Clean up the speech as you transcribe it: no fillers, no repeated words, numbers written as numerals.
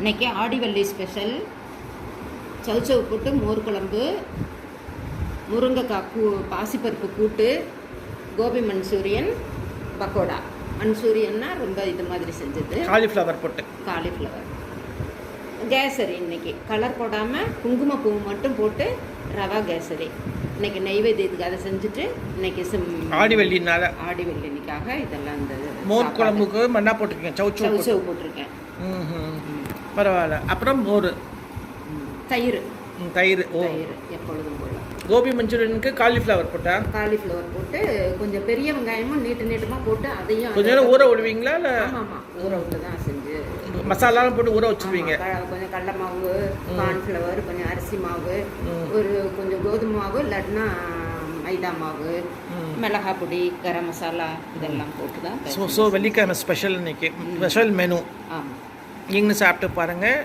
இன்றைக்கி ஆடிவள்ளி ஸ்பெஷல் சவுச்சவு போட்டு மோர் குழம்பு, முருங்கைக்காய் பாசிப்பருப்பு கூட்டு, கோபி மஞ்சூரியன், பக்கோடா. மஞ்சூரியன்னா ரொம்ப இது மாதிரி செஞ்சது, காலிஃப்ளவர் போட்டு. காலிஃப்ளவர் கேசரி. இன்றைக்கி கலர் போடாமல் குங்குமப்பூ மட்டும் போட்டு ரவா கேசரி. இன்றைக்கி நெய்வேத்தியத்துக்கு அதை செஞ்சுட்டு இன்றைக்கி ஆடிவள்ளினால ஆடிவள்ளிக்காக இதெல்லாம் இந்த மோர் குழம்புக்கு மண்ணா போட்டிருக்கேன், சவுச்சவு போட்டிருக்கேன். பரவாயில்ல. அப்புறம் மோர், தயிர். தயிர் எப்பொழுதும் போல. கோபி மஞ்சூரியனுக்கு காலிஃப்ளவர் போட்டா, காலிஃப்ளவர் போட்டு கொஞ்சம் பெரிய வெங்காயமும் நீட்டமாக போட்டு அதையும் கொஞ்சம் நேரம் ஊற விடுவீங்களா? இல்லை ஆமாம், ஊற விட்டு தான் செஞ்சு மசாலாலாம் போட்டு ஊற வச்சுருவீங்க. கொஞ்சம் கடலை மாவு, கார்ன்ஃப்ளவர், கொஞ்சம் அரிசி மாவு, ஒரு கொஞ்சம் கோதுமை மாவு, இல்லாட்டினா மைதா மாவு, மிளகா பொடி, கரம் மசாலா இதெல்லாம் போட்டு தான். ஸோ வெள்ளிக்கிழமை ஸ்பெஷல் இன்னைக்கு ஸ்பெஷல் மெனு. ஆமாம், நீங்களும் சாப்பிட்டு பாருங்கள்.